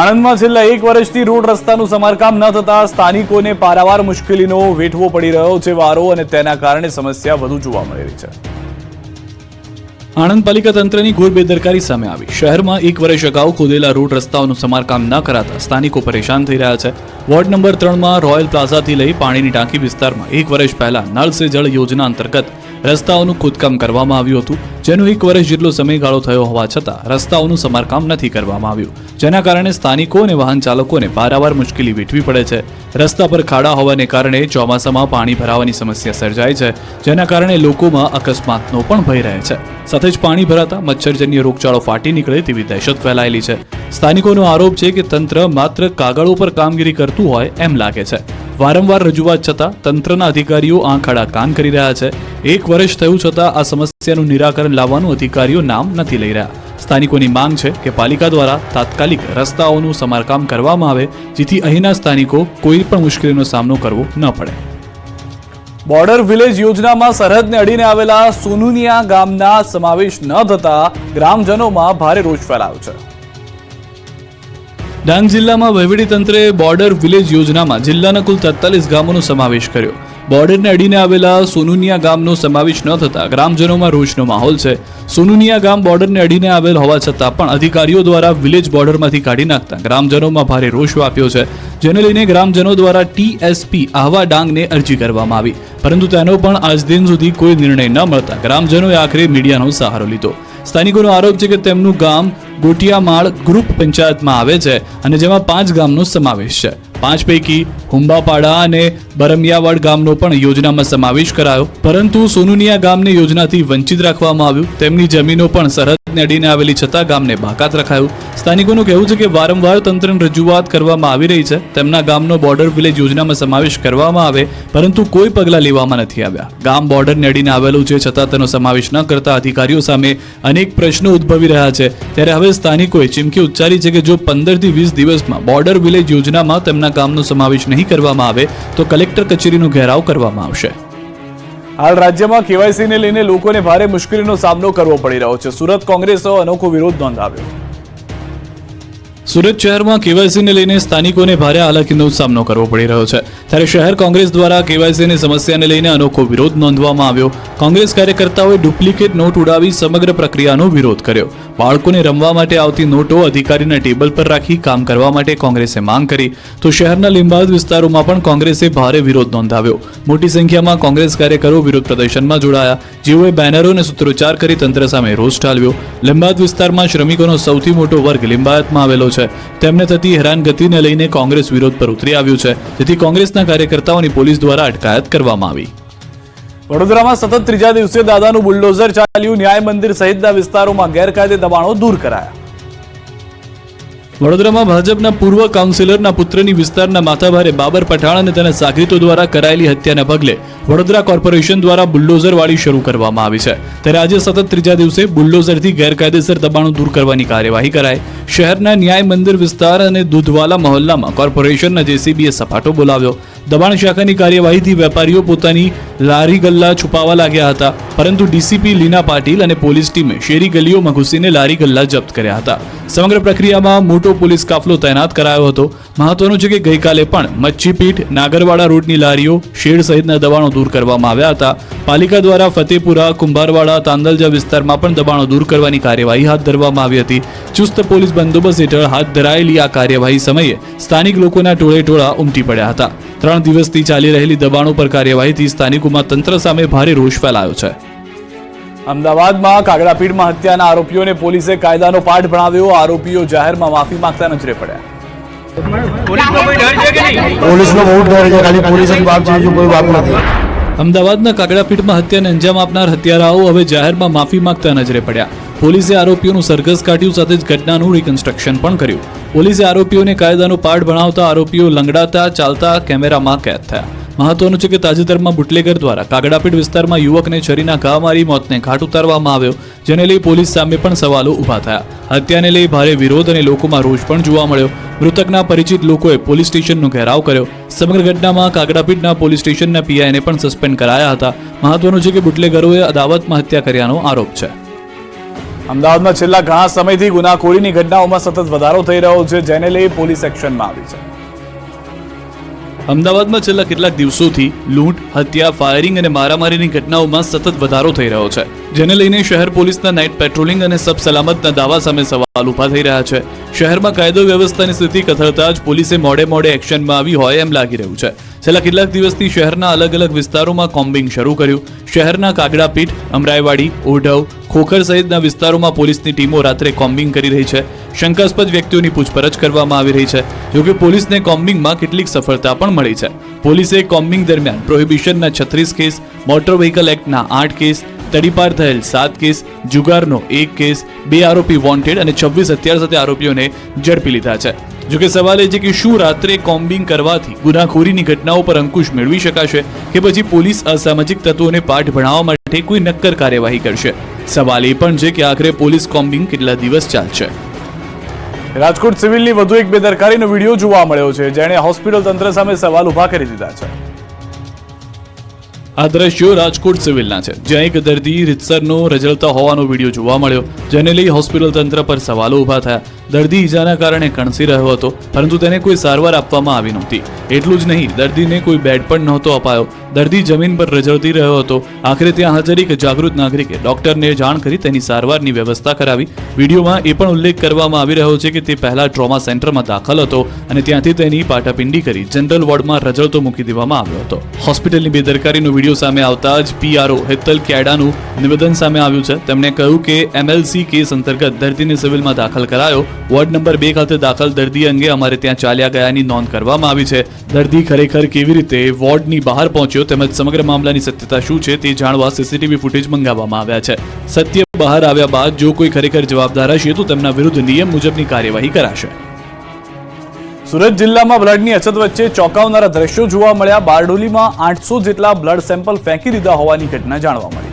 આણંદમાં છેલ્લા 1 વર્ષથી રોડ રસ્તાનું સમારકામ ન થતા સ્થાનિકોને પારાવાર મુશ્કેલીનો વેઠવો પડી રહ્યો છે વારો અને તેના કારણે સમસ્યા વધુ જોવા મળી રહી છે। આણંદ પાલિકા તંત્રની ઘોર બેદરકારી સામે આવી। શહેરમાં 1 વર્ષ અગાઉ ખોદેલા રોડ રસ્તાઓનું સમારકામ ન કરાતા સ્થાનિકો પરેશાન થઈ રહ્યા છે। વોર્ડ નંબર 3માં રોયલ પ્લાઝાથી લઈ પાણીની ટાંકી વિસ્તારમાં 1 વર્ષ પહેલા નળ સે જળ યોજના અંતર્ગત રસ્તાઓનું ખોદકામ કરવામાં આવ્યું હતું, જેનો 1 વર્ષ જેટલો સમયગાળો થયો હોવા છતાં રસ્તાઓનું સમારકામ નથી કરવામાં આવ્યું, જેના કારણે સ્થાનિકો અને વાહન ચાલકોને પારાવાર મુશ્કેલી વેઠવી પડે છે। રસ્તા પર ખાડા હોવાને કારણે ચોમાસામાં પાણી ભરાવાની સમસ્યા સર્જાય છે, જેના કારણે લોકોમાં અકસ્માતનો પણ ભય રહે છે। સાથે જ પાણી ભરાતા મચ્છરજન્ય રોગચાળો ફાટી નીકળે તેવી દહેશત ફેલાયેલી છે। સ્થાનિકોનો આરોપ છે કે તંત્ર માત્ર કાગળ ઉપર કામગીરી કરતું હોય એમ લાગે છે। વારંવાર રજૂઆત છતાં તંત્રના અધિકારીઓ આંખ આડા કાન કરી રહ્યા છે। 1 વર્ષ થયું છતાં આ સમસ્યાનું નિરાકરણ લાવવાનું અધિકારીઓ નામ નથી લઈ રહ્યા। સ્થાનિકોની માંગ છે કે પાલિકા દ્વારા તાત્કાલિક રસ્તાઓનું સમારકામ કરવામાં આવે, જેથી અહીંના સ્થાનિકો કોઈ પણ મુશ્કેલીનો સામનો કરવો ન પડે। બોર્ડર વિલેજ યોજનામાં સરહદને અડીને આવેલા સોનુનિયા ગામના સમાવેશ ન થતા ગ્રામજનોમાં ભારે રોષ ફેલાયો છે। ડાંગ જિલ્લામાં વહીવટીતંત્રે બોર્ડર વિલેજ યોજનામાં જિલ્લાના કુલ 43 ગામોનો સમાવેશ કર્યો। બોર્ડરને અડીને આવેલા સોનુનિયા ગામનો સમાવેશ ન થતા ગ્રામજનોમાં રોષનો માહોલ છે। સોનુનિયા ગામ બોર્ડરને અડીને આવેલ હોવા છતાં પણ અધિકારીઓ દ્વારા વિલેજ બોર્ડરમાંથી કાઢી નાખતા ગ્રામજનોમાં ભારે રોષ વ્યાપ્યો છે, જેને લઈને ગ્રામજનો દ્વારા TSP આહવા ડાંગને અરજી કરવામાં આવી, પરંતુ તેનો પણ આજ દિન સુધી કોઈ નિર્ણય ન મળતા ગ્રામજનોએ આખરે મીડિયાનો સહારો લીધો। સ્થાનિકોનો આરોપ છે કે તેમનું ગામ ગોટિયામાળ ગ્રુપ પંચાયતમાં આવે છે અને જેમાં 5 ગામનો સમાવેશ છે। 5 પૈકી હુંબાપાડા અને બરમિયાવાડ ગામનો પણ યોજનામાં સમાવેશ કરાયો, પરંતુ સોનુનિયા ગામને યોજનાથી વંચિત રાખવામાં આવ્યું। તેમની જમીનો પણ સરહદને અડીને આવેલી છતાં ગામને બાકાત રખાયું। સ્થાનિકોનું કહેવું છે કે વારંવાર તંત્રને રજૂઆત કરવામાં આવી રહી છે, તેમના ગામનો બોર્ડર વિલેજ યોજનામાં સમાવેશ કરવામાં આવે, પરંતુ કોઈ પગલાં લેવામાં નથી આવ્યા। ગામ બોર્ડરને અડીને આવેલું છે છતાં તેનો સમાવેશ ન કરતા અધિકારીઓ સામે અનેક પ્રશ્નો ઉદ્ભવી રહ્યા છે। ત્યારે હવે સ્થાનિકોએ ચીમકી ઉચ્ચારી છે કે જો 15 થી 20 દિવસમાં બોર્ડર વિલેજ યોજનામાં તેમના ગામનો સમાવેશ નહીં કરવામાં આવે તો કલેક્ટર કચેરીનો ઘેરાવ કરવામાં આવશે। હાલ રાજ્યમાં કેવાયસીને લઈને લોકોને ભારે મુશ્કેલીનો સામનો કરવો પડી રહ્યો છે। સુરત કોંગ્રેસે અનોખો વિરોધ નોંધાવ્યો। સુરત શહેરમાં કેવાયસીને લઈને સ્થાનિકોને ભારે હાલાકીનો સામનો કરવો પડી રહ્યો છે, ત્યારે શહેર કોંગ્રેસ દ્વારા કેવાયસીની સમસ્યાને લઈને અનોખો વિરોધ નોંધવામાં આવ્યો। કોંગ્રેસ કાર્યકર્તાઓએ ડુપ્લિકેટ નોટ ઉડાવી સમગ્ર પ્રક્રિયાનો વિરોધ કર્યો। બાળકોને રમવા માટે આવતી નોટો અધિકારીના ટેબલ પર રાખી કામ કરવા માટે કોંગ્રેસે માંગ કરી, તો શહેરના લીંબાયત વિસ્તારોમાં પણ કોંગ્રેસે ભારે વિરોધ નોંધાવ્યો। મોટી સંખ્યામાં કોંગ્રેસ કાર્યકરો વિરોધ પ્રદર્શનમાં જોડાયા, જેઓએ બેનરો અને સૂત્રોચ્ચાર કરી તંત્ર સામે રોષ ઠાલવ્યો। લીંબાયત વિસ્તારમાં શ્રમિકોનો સૌથી મોટો વર્ગ લીંબાયતમાં આવેલો છે, તેમને થતી હેરાનગતિને લઈને કોંગ્રેસ વિરોધ પર ઉતરી આવ્યું છે, જેથી કોંગ્રેસના કાર્યકર્તાઓની પોલીસ દ્વારા અટકાયત કરવામાં આવી। વડોદરામાં સતત 3જા દિવસે દાદાનું બુલડોઝર ચાલ્યું। ન્યાય મંદિર સહિતના વિસ્તારોમાં ગેરકાયદે દબાણો દૂર કરાયા। વડોદરામાં ભાજપના પૂર્વ કાઉન્સિલરના પુત્રની વિસ્તારના માથાભારે બાબર પઠાણ અને તેના સાગરીતો દ્વારા કરાયેલી હત્યાના પગલે વડોદરા કોર્પોરેશન દ્વારા બુલડોઝર વાળી શરૂ કરવામાં આવી છે। ત્યારે આજે સતત 3જા દિવસે બુલડોઝરથી ગેરકાયદેસર દબાણો દૂર કરવાની કાર્યવાહી કરાઈ। શહેરના ન્યાય મંદિર વિસ્તાર અને દૂધવાલા મહોલ્લામાં કોર્પોરેશનના જેસીબીએ સપાટો બોલાવ્યો। દબાણ શાખાની કાર્યવાહીથી વેપારીઓ પોતાની લારી ગલ્લા છુપાવવા લાગ્યા હતા, પરંતુ ડીસીપી લીના પાટીલ અને પોલીસ ટીમે શેરી ગલીઓમાં ઘૂસીને લારી ગલ્લા જપ્ત કર્યા હતા। સમગ્ર પ્રક્રિયામાં મોટો પોલીસ કાફલો તૈનાત કરાયો હતો। મહત્વનું છે કે ગઈકાલે પણ મચ્છીપીઠ, નાગરવાડા રોડની લારીઓ, શેડ સહિતના દબાણો દૂર કરવામાં આવ્યા હતા। પાલિકા દ્વારા ફતેપુરા, કુંભારવાડા, તાંદલજા વિસ્તારમાં પણ દબાણો દૂર કરવાની કાર્યવાહી હાથ ધરવામાં આવી હતી। ચુસ્ત પોલીસ બંદોબસ્ત હેઠળ હાથ ધરાયેલી આ કાર્યવાહી સમયે સ્થાનિક લોકોના ટોળે ઉમટી પડ્યા હતા। 3 દિવસથી ચાલી રહેલી દબાણો પર કાર્યવાહીથી સ્થાનિકોમાં તંત્ર સામે ભારે રોષ ફેલાયો છે। અમદાવાદમાં કાગડાપીઠમાં હત્યાના આરોપીઓને પોલીસે કાયદાનો પાઠ ભણાવ્યો। આરોપીઓ જાહેરમાં માફી માંગતા નજરે પડ્યા। પોલીસનો બહુ ડર છે, ખાલી પોલીસ જ બાપ છે, કોઈ બાપ નથી। અમદાવાદના કાગડાપીઠમાં હત્યાને અંજામ આપનાર હત્યારાઓ હવે જાહેરમાં માફી માંગતા નજરે પડ્યા। પોલીસે આરોપીઓનું સરઘસ કાઢ્યું, સાથે જ ઘટનાનું રિકન્સ્ટ્રક્શન પણ કર્યું। પોલીસે આરોપીઓને કાયદાનો પાઠ ભણાવતા આરોપીઓ લંગડાતા ચાલતા કેમેરામાં કેદ થયા। મહત્વનું છે કે તાજેતરમાં બુટલેગર દ્વારા કાગડાપીઠ વિસ્તારમાં યુવકને છરીના ઘા મારી મોતને ઘાટ ઉતારવામાં આવ્યો, જેને લઈ પોલીસ સામે પણ સવાલો ઊભા થયા। હત્યાને લઈ ભારે વિરોધ અને લોકોમાં રોષ પણ જોવા મળ્યો। મૃતકના પરિચિત લોકોએ પોલીસ સ્ટેશનનો ઘેરાવ કર્યો। સમગ્ર ઘટનામાં કાગડાપીઠના પોલીસ સ્ટેશનના પીઆઈને પણ સસ્પેન્ડ કરાયા હતા। મહત્વનું છે કે બુટલેગરોએ અદાવતમાં હત્યા કર્યાનો આરોપ છે। અમદાવાદમાં છેલ્લા ઘણા સમયથી ગુનાખોરીની ઘટનાઓમાં સતત વધારો થઈ રહ્યો છે, જેને લઈ પોલીસ એક્શનમાં આવી છે. અમદાવાદમાં છેલ્લા કેટલાક દિવસોથી લૂંટ, હત્યા, ફાયરિંગ અને મારામારીની ઘટનાઓમાં સતત વધારો થઈ રહ્યો છે, જેને લઈને શહેર પોલીસના નાઇટ પેટ્રોલિંગ અને સબ સલામતના દાવા સામે સવાલ ઊભા થઈ રહ્યા છે. શહેરમાં કાયદો વ્યવસ્થાની સ્થિતિ કથળતા જ પોલીસે મોડે એક્શનમાં આવી હોય એમ લાગી રહ્યું છે. છેલ્લા કેટલાક દિવસથી શહેરના અલગ અલગ વિસ્તારોમાં કોમ્બિંગ શરૂ કર્યું. શહેરના કાગડાપીઠ, અમરાઈવાડી, ઓઢવ, ખોખર સહિતના વિસ્તારોમાં પોલીસની ટીમો રાત્રે કોમ્બિંગ કરી રહી છે. શંકાસ્પદ વ્યક્તિઓની પૂછપરછ કરવામાં આવી રહી છે. જોકે પોલીસને કોમ્બિંગમાં કેટલીક સફળતા પણ મળી છે. પોલીસે કોમ્બિંગ દરમિયાન પ્રોહિબિશનના 36 કેસ, મોટર વ્હીકલ એક્ટના 8 કેસ, તડીપાર થયેલ 7 કેસ, જુગારનો 1 કેસ, 2 આરોપી વોન્ટેડ અને 26 હત્યા સાથે આરોપીઓને ઝડપી લીધા છે. જોકે સવાલ એ છે કે શું રાત્રે કોમ્બિંગ કરવાથી ગુનાખોરીની ઘટનાઓ પર અંકુશ મેળવી શકાશે કે પછી પોલીસ અસામાજિક તત્વોને પાઠ ભણાવવા માટે કોઈ નક્કર કાર્યવાહી કરશે? સવાલ એ પણ છે કે આખરે પોલીસ કોમ્બિંગ કેટલા દિવસ ચાલશે. રાજકોટ સિવિલની વધુ એક બેદરકારીનો વિડીયો જોવા મળ્યો છે, જેણે હોસ્પિટલ તંત્ર સામે સવાલ ઊભા કરી દીધા છે. આ દ્રશ્યો રાજકોટ સિવિલના છે, જ્યાં એક દર્દી રીતસરનો રઝળતા હોવાનો વિડીયો જોવા મળ્યો, જેને લઈ હોસ્પિટલ તંત્ર પર સવાલો ઊભા થયા. દર્દી ઈજાના કારણે કણસી રહ્યો હતો, પરંતુ તેને કોઈ સારવાર આપવામાં આવી નહોતી. એટલું જ નહીં, દર્દીને કોઈ બેડ પણ નહોતો અપાયો. દર્દી જમીન પર રઝળતી રહ્યો હતો. આખરે ત્યાં હાજર એક જાગૃત નાગરિકે ડોક્ટરને જાણ કરી તેની સારવારની વ્યવસ્થા કરાવી. વિડીયોમાં એ પણ ઉલ્લેખ કરવામાં આવી રહ્યો છે કે તે પહેલા ટ્રોમા સેન્ટરમાં દાખલ હતો અને ત્યાંથી તેની પાટાપિંડી કરી જનરલ વોર્ડમાં રઝળતો મૂકી દેવામાં આવ્યો હતો. હોસ્પિટલની બેદરકારીનો વિડીયો સામે આવતા જ પીઆરઓ હેતલ કેડાનું નિવેદન સામે આવ્યું છે. તેમણે કહ્યું કે એમએલસી કેસ અંતર્ગત દર્દીને સિવિલમાં દાખલ કરાયો. વોર્ડ નંબર 2 ખાતે દાખલ દર્દી અંગે અમારે ત્યાં ચાલ્યા ગયાની નોંધ કરવામાં આવી છે. દર્દી ખરેખર કેવી રીતે વોર્ડની બહાર પહોંચ્યો તેમજ સમગ્ર મામલાની સત્યતા શું છે તે જાણવા સીસીટીવી ફૂટેજ મંગાવવામાં આવ્યા છે. સત્ય બહાર આવ્યા બાદ જો કોઈ ખરેખર જવાબદાર હશે તો તેમના વિરુદ્ધ નિયમ મુજબની કાર્યવાહી કરાશે. સુરત જિલ્લામાં બ્લડની અછત વચ્ચે ચોંકાવનારા દ્રશ્યો જોવા મળ્યા. બારડોલીમાં 800 જેટલા બ્લડ સેમ્પલ ફેંકી દીધા હોવાની ઘટના જાણવા મળી.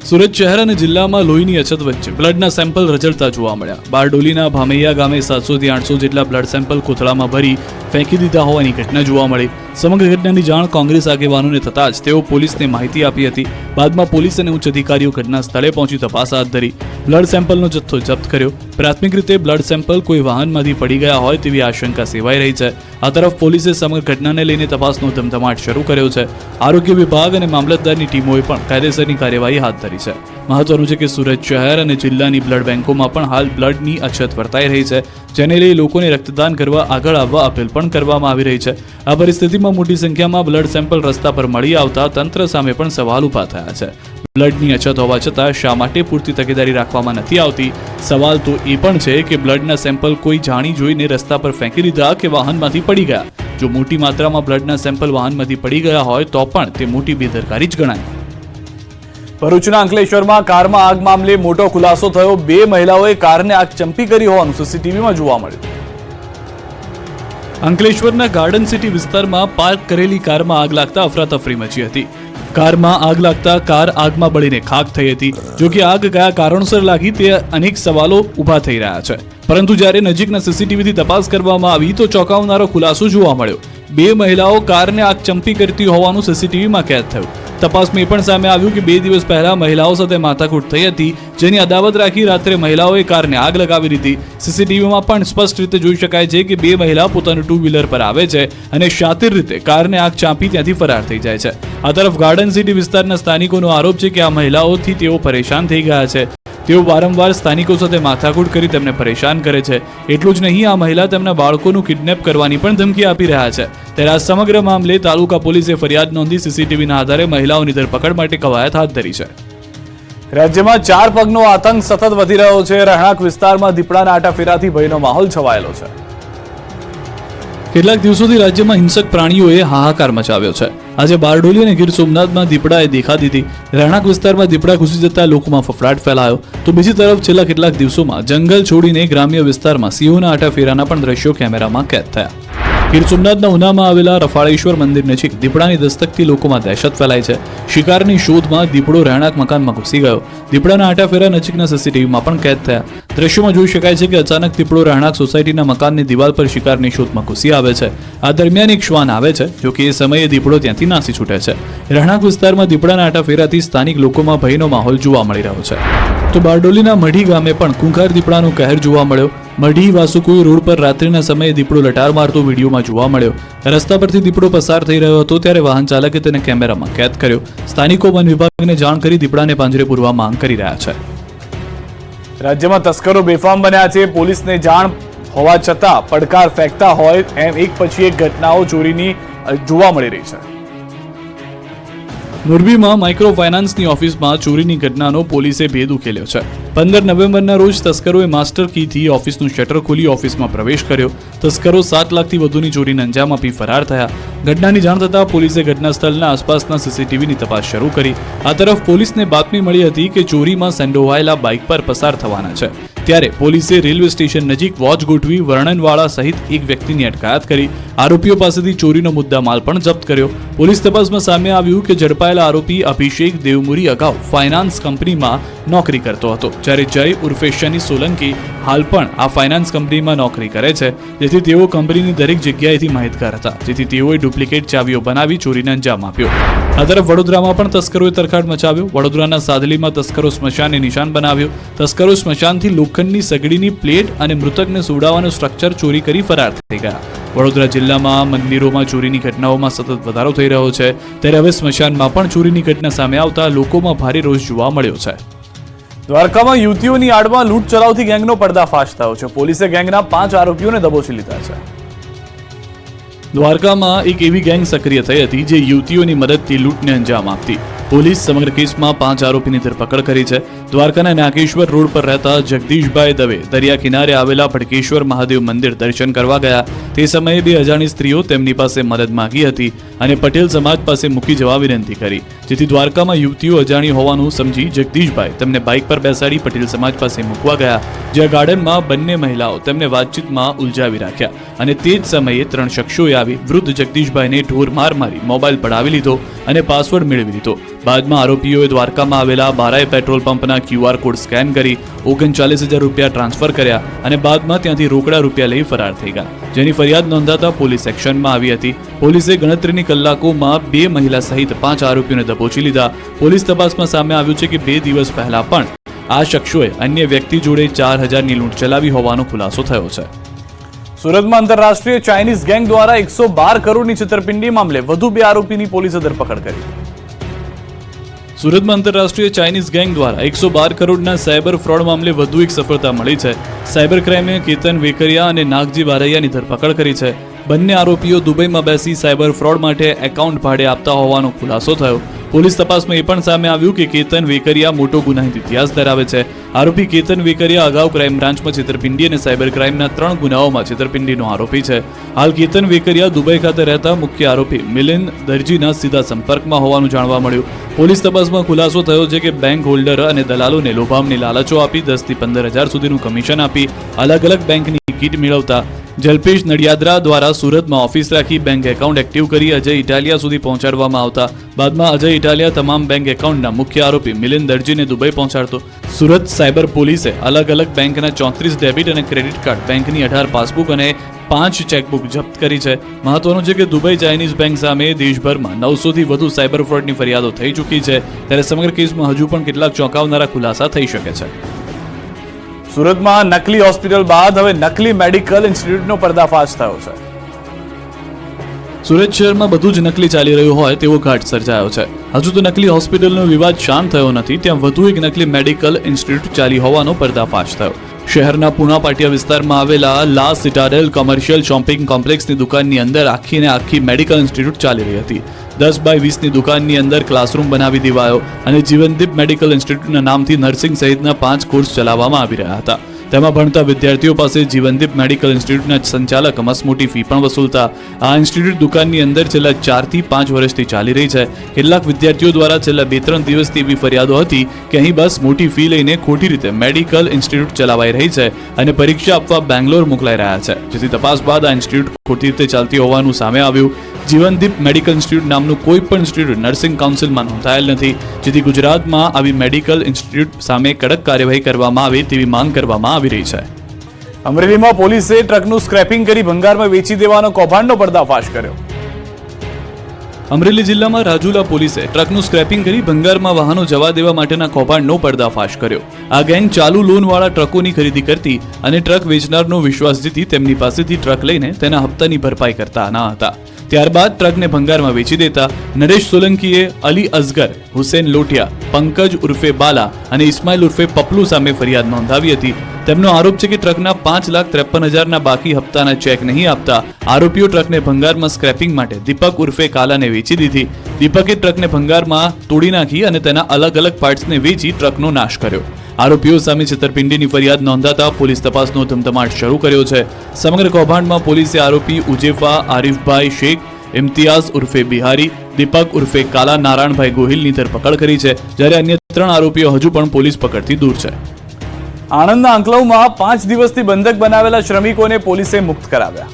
સુરત શહેર અને જિલ્લામાં લોહીની અછત વચ્ચે બ્લડના સેમ્પલ રઝળતા જોવા મળ્યા. બારડોલીના ભામૈયા ગામે 700 થી 800 જેટલા બ્લડ સેમ્પલ કોથળામાં ભરી ફેંકી દીધા હોવાની ઘટના જોવા મળી. સમગ્ર ઘટનાની જાણ કોંગ્રેસ આગેવાનોને થતાં જ તેઓ પોલીસને માહિતી આપી હતી. બાદમાં પોલીસ અને ઉચ્ચ અધિકારીઓ ઘટના સ્થળે પહોંચી તપાસ હાથ ધરી. બ્લડ સેમ્પલનો જથ્થો જપ્ત કર્યો. પ્રાથમિક રીતે બ્લડ સેમ્પલ કોઈ વાહનમાંથી પડી ગયા હોય તેવી આશંકા સેવાઈ રહી છે. આ તરફ પોલીસે સમગ્ર ઘટનાને લઈને તપાસનો ધમધમાટ શરૂ કર્યો છે. આરોગ્ય વિભાગ અને મામલતદારની ટીમોએ પણ કાયદેસરની કાર્યવાહી હાથ ધરી છે. મહત્વનું છે કે સુરત શહેર અને જિલ્લાની બ્લડ બેંકોમાં પણ હાલ બ્લડની અછત વર્તાઈ રહી છે, જેને લઈ લોકોને રક્તદાન કરવા આગળ આવવા અપીલ પણ કરવામાં આવી રહી છે. આ પરિસ્થિતિમાં મોટી સંખ્યામાં બ્લડ સેમ્પલ રસ્તા પર મળી આવતા તંત્ર સામે પણ સવાલ ઊભા થયા છે. બ્લડની અછત હોવા છતાં શા માટે પૂરતી તકેદારી રાખવામાં નથી આવતી? સવાલ તો એ પણ છે કે બ્લડના સેમ્પલ કોઈ જાણી જોઈને રસ્તા પર ફેંકી દીધા કે વાહનમાંથી પડી ગયા? જો મોટી માત્રામાં બ્લડના સેમ્પલ વાહનમાંથી પડી ગયા હોય તો પણ તે મોટી બેદરકારી જ ગણાય. ભરૂચના અંકલેશ્વરમાં કારમાં આગ મામલે મોટો ખુલાસો થયો. 2 મહિલાઓએ કારને આગ ચંપી કરી હોવાનું સીસીટીવીમાં જોવા મળ્યું. અંકલેશ્વરના ગાર્ડન સિટી વિસ્તારમાં પાર્ક કરેલી કારમાં આગ લાગતા અફરાતફરી મચી હતી. કારમાં આગ લાગતા કાર આગમાં બળીને ખાખ થઈ હતી. જો કે આગ કયા કારણોસર લાગી તે અનેક સવાલો ઊભા થઈ રહ્યા છે. પરંતુ જ્યારે નજીકના સીસીટીવીથી તપાસ કરવામાં આવી તો ચોંકાવનારો ખુલાસો જોવા મળ્યો. 2 મહિલાઓ કારને આગ ચંપી કરતી હોવાનું સીસીટીવીમાં કેદ થયું. તપાસમાં એ પણ સામે આવ્યું કે 2 દિવસ પહેલા મહિલાઓ સાથે માથાકૂટ થઈ હતી, જેની અદાવત રાખી રાત્રે મહિલાઓએ કારને આગ લગાવી દીધી. સીસીટીવીમાં પણ સ્પષ્ટ રીતે જોઈ શકાય છે કે 2 મહિલા પોતાનું 2 વ્હીલર પર આવે છે અને શાતિર રીતે કારને આગ ચાંપી ત્યાંથી ફરાર થઈ જાય છે. આ તરફ ગાર્ડન સિટી વિસ્તારના સ્થાનિકોનો આરોપ છે કે આ મહિલાઓથી તેઓ પરેશાન થઈ ગયા છે. તેઓ વારંવાર સ્થાનિકો સાથે માથાકૂટ કરી તેમને પરેશાન કરે છે. એટલું જ નહીં, આ મહિલા તેમના બાળકોનું કિડનેપ કરવાની પણ ધમકી આપી રહ્યા છે. ત્યારે આ સમગ્ર મામલે તાલુકા પોલીસે ફરિયાદ નોંધી સીસીટીવીના આધારે મહિલાઓની ધરપકડ માટે કવાયત હાથ ધરી છે. રાજ્યમાં 4 પગનો આતંક સતત વધી રહ્યો છે. રહેણાંક વિસ્તારમાં દીપડાના આટાફેરાથી ભયનો માહોલ છવાયેલો છે. કેટલાક દિવસોથી રાજ્યમાં હિંસક પ્રાણીઓએ હાહાકાર મચાવ્યો છે. આજે બારડોલી અને ગીર સોમનાથમાં દીપડાએ દેખા દીધી. રહેણાંક વિસ્તારમાં દીપડા ઘૂસી જતા લોકોમાં ફફડાટ ફેલાયો. તો બીજી તરફ છેલ્લા કેટલાક દિવસોમાં જંગલ છોડીને ગ્રામ્ય વિસ્તારમાં સિંહોના આટાફેરાના પણ દ્રશ્યો કેમેરામાં કેદ થયા. ગીર સોમનાથના ઉનામાં આવેલા રફાળેશ્વર મંદિર નજીક દીપડાની દસ્તકથી લોકોમાં દહેશત ફેલાઈ છે. શિકારની શોધમાં દીપડો રહેણાંક મકાનમાં ઘૂસી ગયો. દીપડાના આટાફેરા નજીકના સીસીટીવીમાં પણ કેદ થયા. દ્રશ્યોમાં જોઈ શકાય છે કે અચાનક દીપડો રહેણાંક સોસાયટીના મકાનની દિવાલ પર શિકારની શોધમાં ઘૂસી આવે છે. આ દરમિયાન એક શ્વાન આવે છે, જો કે એ સમયે દીપડો ત્યાંથી નાસી છૂટે છે. રહેણાંક વિસ્તારમાં દીપડાના આટાફેરાથી સ્થાનિક લોકોમાં ભયનો માહોલ જોવા મળી રહ્યો છે. તો બારડોલીના મઢી ગામે પણ ખૂંખાર દીપડાનો કહેર જોવા મળ્યો. મઢી વાસુકુઈ રોડ પર રાત્રિના સમયે દીપડો લટાર મારતો વિડીયોમાં જોવા મળ્યો. રસ્તા પરથી દીપડો પસાર થઈ રહ્યો હતો ત્યારે વાહન ચાલકે તેને કેમેરામાં કેદ કર્યો. સ્થાનિકો વન વિભાગને જાણ કરી દીપડાને પાંજરે પૂરવા માંગ કરી રહ્યા છે. રાજ્યમાં તસ્કરો બેફામ બન્યા છે. પોલીસને જાણ હોવા છતાં પડકાર ફેંકતા હોય એમ એક પછી એક ઘટનાઓ ચોરીની જોવા મળી રહી છે. મોરબીમાં માઇક્રો ફાઇનાન્સની ઓફિસમાં ચોરીની ઘટનાનો પોલીસે ભેદ ઉકેલ્યો છે. 15 નવેમ્બરના રોજ તસ્કરોએ માસ્ટર કીથી ઓફિસનું શટર ખોલી ઓફિસમાં પ્રવેશ કર્યો. તસ્કરો 7 લાખથી વધુની ચોરીને અંજામ આપી ફરાર થયા. ઘટનાની જાણ થતાં પોલીસે ઘટના સ્થળના આસપાસના સીસીટીવીની તપાસ શરૂ કરી. આ તરફ પોલીસને બાતમી મળી હતી કે ચોરીમાં સંડોવાયેલા બાઇક પર પસાર થવાના છે. ત્યારે પોલીસે રેલવે સ્ટેશન નજીક વોચ ગોઠવી વર્ણનવાળા સહિત એક વ્યક્તિની અટકાયત કરી. આરોપીઓ પાસેથી ચોરીનો મુદ્દા માલ પણ જપ્ત કર્યો. પોલીસ તપાસમાં સામે આવ્યું કે ઝડપાયેલા આરોપી અભિષેક દેવમુરી અગાઉ ફાઇનાન્સ કંપનીમાં નોકરી કરતો હતો, જ્યારે જય ઉર્ફે શની સોલંકી હાલ પણ આ ફાઇનાન્સ કંપનીમાં નોકરી કરે છે. જેથી તેઓ કંપનીની દરેક જગ્યાએથી માહિતગાર હતા, જેથી તેઓએ ડુપ્લિકેટ ચાવીઓ બનાવી ચોરીને અંજામ આપ્યો. આ તરફ વડોદરામાં પણ તસ્કરોએ તરખાટ મચાવ્યો. વડોદરાના સાદલીમાં તસ્કરો સ્મશાનને નિશાન બનાવ્યો. તસ્કરો સ્મશાનથી લોખંડની સગડીની પ્લેટ અને મૃતકને સુવડાવવાનું સ્ટ્રક્ચર ચોરી કરી ફરાર થઈ ગયા. વડોદરા જિલ્લામાં મંદિરોમાં ચોરીની ઘટનાઓમાં સતત વધારો થઈ રહ્યો છે, ત્યારે હવે સ્મશાનમાં પણ ચોરીની ઘટના સામે આવતા લોકોમાં ભારે રોષ જોવા મળ્યો છે. દ્વારકામાં યુવતીઓની આડમાં લૂંટ ચલાવતી ગેંગનો પર્દાફાશ થયો છે. પોલીસે ગેંગના 5 આરોપીઓને દબોચી લીધા છે. દ્વારકામાં એક એવી ગેંગ સક્રિય થઈ હતી જે યુવતીઓની મદદથી લૂંટને અંજામ આપતી. પોલીસ સમગ્ર કેસમાં 5 આરોપીની ધરપકડ કરી છે. દ્વારકાના નાગેશ્વર રોડ પર રહેતા જગદીશભાઈ દવે દરિયા કિનારે આવેલા ભડકેશ્વર મહાદેવ મંદિર દર્શન કરવા ગયા. તે સમયે 2 અજાણી સ્ત્રીઓ તેમની પાસે મદદ માંગી હતી અને પટેલ સમાજ પાસે મૂકી જવા વિનંતી કરી. જેથી દ્વારકામાં યુવતીઓ અજાણી હોવાનું સમજી જગદીશભાઈ તેમને બાઇક પર બેસાડી પટેલ સમાજ પાસે મૂકવા ગયા, જ્યાં ગાર્ડનમાં બંને મહિલાઓ તેમને વાતચીતમાં ઉલઝાવી રાખ્યા અને તે જ સમયે 3 શખ્સોએ આવી વૃદ્ધ જગદીશભાઈને ઢોર માર મારી મોબાઈલ પડાવી લીધો અને પાસવર્ડ મેળવી લીધો. બાદમાં આરોપીઓએ દ્વારકામાં આવેલા બારાએ પેટ્રોલ પંપના QR કોડ સ્કેન કરી 39,000 રૂપિયા ટ્રાન્સફર કર્યા અને બાદમાં ત્યાંથી રોકડા રૂપિયા લઈ ફરાર થઈ ગયા, જેની ફરિયાદ નોંધાતા પોલીસ એક્શનમાં આવી હતી. પોલીસે ગણતરીની કલાકોમાં 2 મહિલા સહિત 5 આરોપીઓને દબોચી લીધા. પોલીસ તપાસમાં સામે આવ્યું છે કે 2 દિવસ પહેલા પણ આ શખ્સોએ અન્ય વ્યક્તિ જોડે 4,000ની લૂંટ ચલાવી હોવાનો ખુલાસો થયો છે. સુરતમાં આંતરરાષ્ટ્રીય ચાઇનીઝ ગેંગ દ્વારા 112 કરોડની છેતરપિંડી મામલે વધુ 2 આરોપીની પોલીસે ધરપકડ કરી. સુરતમાં આંતરરાષ્ટ્રીય ચાઇનીઝ ગેંગ દ્વારા 112 કરોડના સાયબર ફ્રોડ મામલે વધુ એક સફળતા મળી છે. સાયબર ક્રાઇમે કેતન વેકરિયા અને નાગજી બારૈયાની ધરપકડ કરી છે. બંને આરોપીઓ દુબઈમાં બેસી સાયબર ફ્રોડ માટે એકાઉન્ટ ભાડે આપતા હોવાનો ખુલાસો થયો. પોલીસ તપાસમાં એ પણ સામે આવ્યું કે કેતન વેકરિયા મોટો ગુનાહિત ઇતિહાસ ધરાવે છે. આરોપી કેતન વેકરિયા અગાઉ ક્રાઇમ બ્રાન્ચમાં છેતરપિંડી અને સાયબર ક્રાઇમના 3 ગુનાઓમાં છેતરપિંડીનો આરોપી છે. હાલ કેતન વેકરિયા દુબઈ ખાતે રહેતા મુખ્ય આરોપી મિલિંદ દરજીના સીધા સંપર્કમાં હોવાનું જાણવા મળ્યું. પોલીસ તપાસમાં ખુલાસો થયો છે કે બેંક હોલ્ડર અને દલાલોને લોભામણી લાલચો આપી 10 થી 15,000 સુધીનું કમિશન આપી અલગ અલગ બેંકની કીટ મેળવતા. જલ્પેશ નડિયાદરા દ્વારા સુરતમાં ઓફિસ રાખી બેંક એકાઉન્ટ એક્ટિવ કરી અજય ઇટાલિયા સુધી પહોંચાડવામાં આવતા. બાદમાં અજય ઇટાલિયા તમામ બેંક એકાઉન્ટના મુખ્ય આરોપી મિલિંદ દરજીને દુબઈ પહોંચાડતો. સુરત સાયબર પોલીસે અલગ અલગ બેંકના 34 ડેબિટ અને ક્રેડિટ કાર્ડ, બેંકની 18 પાસબુક અને 5 ચેકબુક જપ્ત કરી છે. મહત્વનું છે કે દુબઈ ચાઇનીઝ બેંક સામે દેશભરમાં 900 થી વધુ સાયબર ફ્રોડની ફરિયાદો થઈ ચૂકી છે, ત્યારે સમગ્ર કેસમાં હજુ પણ કેટલાક ચોંકાવનારા ખુલાસા થઈ શકે છે. સુરતમાં નકલી હોસ્પિટલ બાદ હવે નકલી મેડિકલ ઇન્સ્ટિટ્યૂટનો પર્દાફાશ થયો છે. સુરત શહેરમાં બધું જ નકલી ચાલી રહ્યું હોય તેવો ઘાટ સર્જાયો છે. હજુ તો નકલી હોસ્પિટલનો વિવાદ શાંત થયો નથી, ત્યાં વધુ એક નકલી મેડિકલ ઇન્સ્ટિટ્યૂટ ચાલી હોવાનો પર્દાફાશ થયો. શહેરના પુણા પાટિયા વિસ્તારમાં આવેલા લા સિટાડેલ કોમર્શિયલ શોપિંગ કોમ્પ્લેક્સની દુકાનની અંદર આખીને આખી મેડિકલ ઇન્સ્ટિટ્યૂટ ચાલી રહી હતી. 10x20ની દુકાનની અંદર ક્લાસરૂમ બનાવી દેવાયો અને જીવનદીપ મેડિકલ ઇન્સ્ટિટ્યૂટના નામથી નર્સિંગ સહિતના 5 કોર્સ ચલાવવામાં આવી રહ્યા હતા. તેમાં ભણતા વિદ્યાર્થીઓ પાસે જીવનદીપ મેડિકલ ઇન્સ્ટિટ્યૂટના સંચાલક મસમોટી ફી પણ વસૂલતા. આ ઇન્સ્ટિટ્યૂટ દુકાનની અંદર છેલ્લા 4 થી 5 વર્ષથી ચાલી રહી છે. કેટલાક વિદ્યાર્થીઓ દ્વારા છેલ્લા 2-3 દિવસથી એવી ફરિયાદો હતી કે અહીં બસ મોટી ફી લઈને ખોટી રીતે મેડિકલ ઇન્સ્ટિટ્યૂટ ચલાવાઈ રહી છે અને પરીક્ષા આપવા બેંગ્લોર મોકલાઈ રહ્યા છે, જેથી તપાસ બાદ આ ઇન્સ્ટિટ્યૂટ ખોટી રીતે ચાલતી હોવાનું સામે આવ્યું. જીવનદીપ મેડિકલ ઇન્સ્ટિટ્યૂટ નામનું કોઈ પણ ઇન્સ્ટિટ્યૂટ નર્સિંગ કાઉન્સિલમાં નોંધાયેલ નથી, જેથી ગુજરાતમાં આવી મેડિકલ ઇન્સ્ટિટ્યૂટ સામે કડક કાર્યવાહી કરવામાં આવે તેવી માંગ કરવામાં આવી રહી છે. અમરેલીમાં પોલીસે ટ્રકનું સ્ક્રેપિંગ કરી ભંગારમાં વેચી દેવાનો કૌભાંડનો પર્દાફાશ કર્યો. અમરેલી જિલ્લામાં રાજુલા પોલીસે ટ્રકનું સ્ક્રેપિંગ કરી ભંગારમાં વાહનો જવા દેવા માટેના કૌભાંડનો પર્દાફાશ કર્યો. આ ગેંગ ચાલુ લોનવાળા ટ્રકોની ખરીદી કરતી અને ટ્રક વેચનારનો વિશ્વાસ જીતી તેમની પાસેથી ટ્રક લઈને તેના હપ્તાની ભરપાઈ કરતા ન હતા. ત્યારબાદ ટ્રકને ભંગારમાં વેચી દેતા નરેશ સોલંકીએ અલી અસગર, હુસેન લોટિયા, પંકજ ઉર્ફે બાલા અને ઇસ્માઇલ ઉર્ફે પપલુ સામે ફરિયાદ નોંધાવી હતી. તેમનો આરોપ છે કે ટ્રકના 5,53,000ના બાકી હપ્તાના ચેક નહીં આપતા આરોપીઓ ટ્રકને ભંગારમાં સ્ક્રેપિંગ માટે દીપક ઉર્ફે કાલાને વેચી દીધી. દીપકે ટ્રકને ભંગારમાં તોડી નાખી અને તેના અલગ અલગ પાર્ટ્સને વેચી ટ્રકનો નાશ કર્યો. આરોપીઓ સામે છેતરપિંડીની ફરિયાદ નોંધાતા પોલીસ તપાસનો ધમધમાટ શરૂ કર્યો છે. સમગ્ર કૌભાંડમાં પોલીસે આરોપી ઉજેફા આરિફભાઈ શેખ, ઇમ્તિયાઝ ઉર્ફે બિહારી, દીપક ઉર્ફે કાલા નારાયણભાઈ ગોહિલની ધરપકડ કરી છે, જ્યારે અન્ય 3 આરોપીઓ હજુ પણ પોલીસ પકડથી દૂર છે. આણંદના આંકલાવમાં 5 દિવસથી બંધક બનાવેલા શ્રમિકોને પોલીસે મુક્ત કરાવ્યા.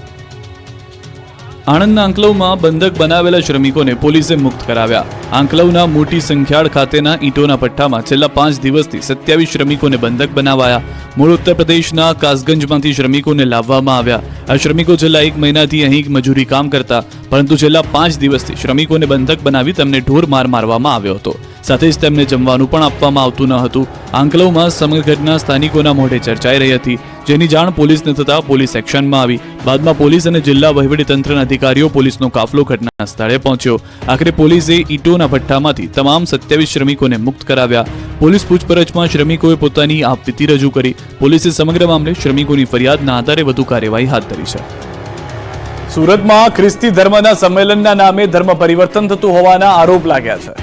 આણંદના આંકલવમાં બંધક બનાવેલા શ્રમિકોને પોલીસે મુક્ત કરાવ્યા. આંકલવના મોટી સંખ્યાળ ખાતેના ઈંટોના પટ્ટામાં છેલ્લા 5 દિવસથી 27 શ્રમિકોને બંધક બનાવાયા. મૂળ ઉત્તર પ્રદેશના કાસગંજમાંથી શ્રમિકોને લાવવામાં આવ્યા. આ શ્રમિકો છેલ્લા 1 મહિનાથી અહીં મજૂરી કામ કરતા, પરંતુ છેલ્લા 5 દિવસથી શ્રમિકોને બંધક બનાવી તેમને ઢોર માર મારવામાં આવ્યો હતો. સાથે જ તેમને જમવાનું પણ આપવામાં આવતું ન હતું. આંકલવમાં સમગ્ર ઘટના સ્થાનિકોના મોઢે ચર્ચાઈ રહી હતી, જેની જાણ પોલીસને થતાં પોલીસ એક્શનમાં આવી. બાદમાં પોલીસ અને જિલ્લા વહીવટીતંત્રના અધિકારીઓ પોલીસનો કાફલો ઘટના સ્થળે પહોંચ્યો. આખરે પોલીસે ઈંટોના ભઠ્ઠામાંથી તમામ 27 શ્રમિકોને મુક્ત કરાવ્યા. પોલીસ પૂછપરછમાં શ્રમિકોએ પોતાની આપવીતી રજૂ કરી. પોલીસે સમગ્ર મામલે શ્રમિકોની ફરિયાદના આધારે વધુ કાર્યવાહી હાથ ધરી છે. સુરતમાં ખ્રિસ્તી ધર્મના સંમેલનના નામે ધર્મ પરિવર્તન થતું હોવાના આરોપ લાગ્યા છે.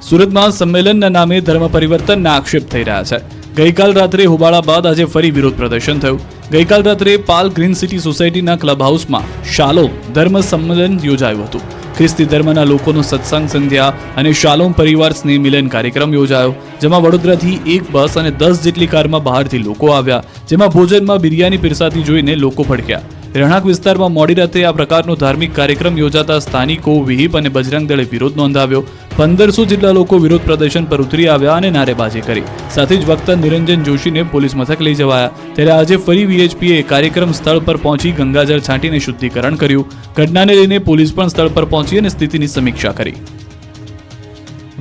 સુરતમાં સંમેલનના નામે ધર્મ પરિવર્તનના આક્ષેપ થઈ રહ્યા છે. ગઈકાલ રાત્રે હોબાળા બાદ આજે ફરી વિરોધ પ્રદર્શન થયું. ગઈકાલ રાત્રે પાલ ગ્રીન સિટી સોસાયટીના ક્લબ હાઉસમાં શાલોમ ધર્મ સંમેલન યોજાયું હતું. ખ્રિસ્તી ધર્મના લોકોનો સત્સંગ સંધ્યા અને શાલોમ પરિવાર સ્નેહ મિલન કાર્યક્રમ યોજાયો, જેમાં વડોદરાથી 1 બસ અને 10 જેટલી કારમાં બહારથી લોકો આવ્યા, જેમાં ભોજનમાં બિરયાની પીરસાતી જોઈને લોકો ભડક્યા. રહેણાંક વિસ્તારમાં મોડી રાત્રે આ પ્રકારનો ધાર્મિક કાર્યક્રમ યોજાતા સ્થાનિકો, વિહિપ અને બજરંગ દળે વિરોધ નોંધાવ્યો. 1500 જેટલા લોકો વિરોધ પ્રદર્શન પર ઉતરી આવ્યા અને નારેબાજી કરી. સાથે જ વક્તા નિરંજન જોશીને પોલીસ મથક લઈ જવાયા. ત્યારે આજે ફરી વીએચપીએ કાર્યક્રમ સ્થળ પર પહોંચી ગંગાજળ છાંટીને શુદ્ધિકરણ કર્યું. ઘટનાને લઈને પોલીસ પણ સ્થળ પર પહોંચી અને સ્થિતિની સમીક્ષા કરી.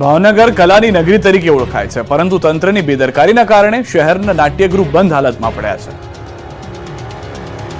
ભાવનગર કલાની નગરી તરીકે ઓળખાય છે, પરંતુ તંત્રની બેદરકારીના કારણે શહેરના નાટ્યગૃહ બંધ હાલતમાં પડ્યા છે.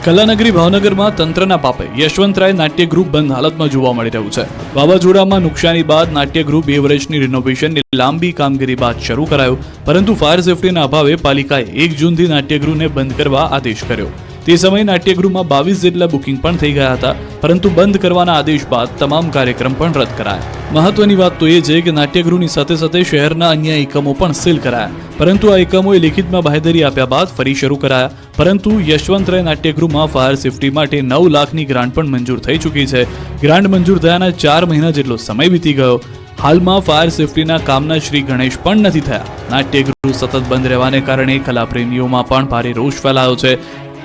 કલાનગરી ભાવનગરમાં તંત્રના પાપે યશવંતરાય નાટ્યગૃહ બંધ હાલતમાં જોવા મળી રહ્યું છે. વાવાઝોડામાં નુકસાની બાદ નાટ્યગૃહ 2 વર્ષની રિનોવેશનની લાંબી કામગીરી બાદ શરૂ કરાયું, પરંતુ ફાયર સેફટીના અભાવે પાલિકાએ 1 જૂનથી નાટ્યગૃહને બંધ કરવા આદેશ કર્યો. તે સમયે નાટ્યગૃહમાં 22 જેટલા બુકિંગ પણ થઈ ગયા હતા, પરંતુ બંધ કરવાના આદેશ બાદ તમામ કાર્યક્રમ પણ રદ કરાયા. મહત્વની વાત તો એ છે કે નાટ્યગૃહની સાથે સાથે શહેરના અન્ય એકમો પણ સીલ કરાયા, પરંતુ આ એકમોએ લેખિતમાં બાંહેધરી આપ્યા બાદ ફરી શરૂ કરાયા. પરંતુ યશવંતરાય નાટ્યગૃહમાં ફાયર સેફટી માટે 9 લાખની ગ્રાન્ટ પણ મંજૂર થઈ ચૂકી છે. ગ્રાન્ટ મંજૂર થયાના 4 મહિના જેટલો સમય વીતી ગયો. હાલમાં ફાયર સેફટીના કામના શ્રી ગણેશ પણ નથી થયા. નાટ્યગૃહ સતત બંધ રહેવાને કારણે કલાપ્રેમીઓમાં પણ ભારે રોષ ફેલાયો છે.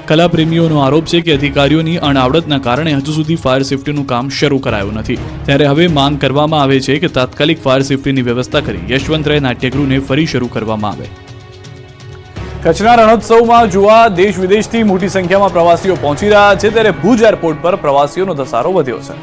કલાપ્રેમીઓનો આરોપ છે કે અધિકારીઓની અણાવડતના કારણે હજુ સુધી ફાયર સેફટીનું કામ શરૂ કરાયું નથી. ત્યારે હવે માંગ કરવામાં આવે છે કે તાત્કાલિક ફાયર સેફટીની વ્યવસ્થા કરી યશવંતરાય નાટ્યગૃહને ફરી શરૂ કરવામાં આવે. કચ્છના રણોત્સવમાં જોવા દેશ વિદેશથી મોટી સંખ્યામાં પ્રવાસીઓ પહોંચી રહ્યા છે, ત્યારે ભુજ એરપોર્ટ પર પ્રવાસીઓનો ધસારો વધ્યો છે.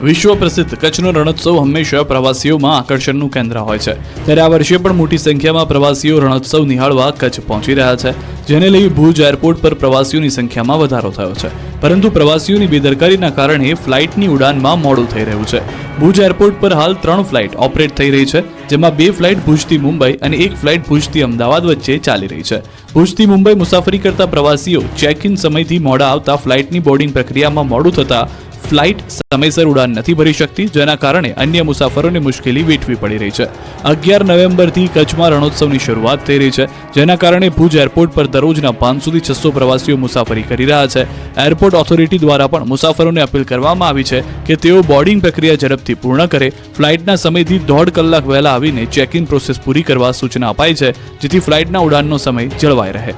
વિશ્વ પ્રસિદ્ધ કચ્છનો રણોત્સવ હંમેશા પ્રવાસીઓમાં આકર્ષણનું કેન્દ્ર હોય છે. ત્યારે આ વર્ષે પણ મોટી સંખ્યામાં પ્રવાસીઓ રણોત્સવ નિહાળવા કચ્છ પહોંચી રહ્યા છે, જેને લઈ ભુજ એરપોર્ટ પર પ્રવાસીઓની સંખ્યામાં વધારો થયો છે. પરંતુ પ્રવાસીઓની બેદરકારીના કારણે ફ્લાઇટની ઉડાનમાં મોડું થઈ રહ્યું છે. ભુજ એરપોર્ટ પર હાલ 3 ફ્લાઇટ ઓપરેટ થઈ રહી છે, જેમાં 2 ફ્લાઇટ ભુજથી મુંબઈ અને 1 ફ્લાઇટ ભુજથી અમદાવાદ વચ્ચે ચાલી રહી છે. ભુજથી મુંબઈ મુસાફરી કરતા પ્રવાસીઓ ચેક ઇન સમયથી મોડા આવતા ફ્લાઇટની બોર્ડિંગ પ્રક્રિયામાં મોડું થતા ફ્લાઇટ સમયસર ઉડાન નથી ભરી શકતી, જેના કારણે અન્ય મુસાફરોને મુશ્કેલી વેઠવી પડી રહી છે. 11 નવેમ્બરથી કચ્છમાં રણોત્સવની શરૂઆત થઈ રહી છે, જેના કારણે ભુજ એરપોર્ટ પર દરરોજના 500 થી 600 પ્રવાસીઓ મુસાફરી કરી રહ્યા છે. એરપોર્ટ ઓથોરિટી દ્વારા પણ મુસાફરોને અપીલ કરવામાં આવી છે કે તેઓ બોર્ડિંગ પ્રક્રિયા ઝડપથી પૂર્ણ કરે, ફ્લાઇટના સમયથી 1.5 કલાક વહેલા આવીને ચેક ઇન પ્રોસેસ પૂરી કરવા સૂચના અપાઈ છે, જેથી ફ્લાઇટના ઉડાનનો સમય જળવાઈ રહે.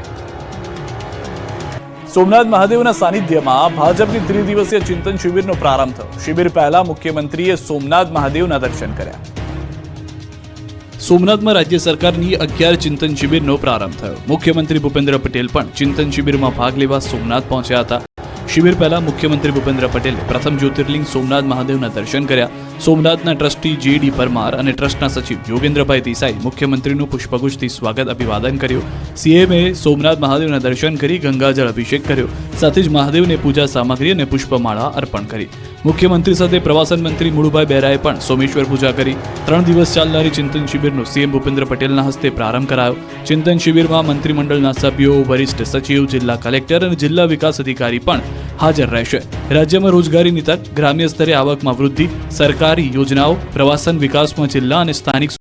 સોમનાથ મહાદેવના સાનિધ્યમાં ભાજપની 3 દિવસીય ચિંતન શિબિરનો પ્રારંભ થયો. શિબિર પહેલા મુખ્યમંત્રીએ સોમનાથ મહાદેવના દર્શન કર્યા. સોમનાથમાં રાજ્ય સરકારની 11 ચિંતન શિબિરનો પ્રારંભ થયો. મુખ્યમંત્રી ભૂપેન્દ્ર પટેલ પણ ચિંતન શિબિરમાં ભાગ લેવા સોમનાથ પહોંચ્યા હતા. શિબિર પહેલા મુખ્યમંત્રી ભૂપેન્દ્ર પટેલે પ્રથમ જ્યોતિર્લિંગ સોમનાથ મહાદેવના દર્શન કર્યા. સોમનાથના ટ્રસ્ટી જે.ડી. પરમાર અને ટ્રસ્ટના સચિવ યોગેન્દ્રભાઈ દેસાઈ મુખ્યમંત્રીનું પુષ્પગુચ્છથી સ્વાગત અભિવાદન કર્યું. સીએમએ સોમનાથ મહાદેવના દર્શન કરી ગંગાજળ અભિષેક કર્યો. સાથે જ મહાદેવને પૂજા સામગ્રી અને પુષ્પમાળા અર્પણ કરી. મુખ્યમંત્રી સાથે પ્રવાસન મંત્રી મુળુભાઈ બેરાએ પણ સોમેશ્વર પૂજા કરી. 3 દિવસ ચાલનારી ચિંતન શિબિરનો સીએમ ભૂપેન્દ્ર પટેલના હસ્તે પ્રારંભ કરાયો. ચિંતન શિબિરમાં મંત્રીમંડળના સભ્યો, વરિષ્ઠ સચિવ, જિલ્લા કલેક્ટર અને જિલ્લા વિકાસ અધિકારી પણ હાજર રહેશે. રાજ્યમાં રોજગારીની તક, ગ્રામ્ય સ્તરે આવકમાં વૃદ્ધિ, સરકારી યોજનાઓ, પ્રવાસન વિકાસમાં જિલ્લા અને સ્થાનિક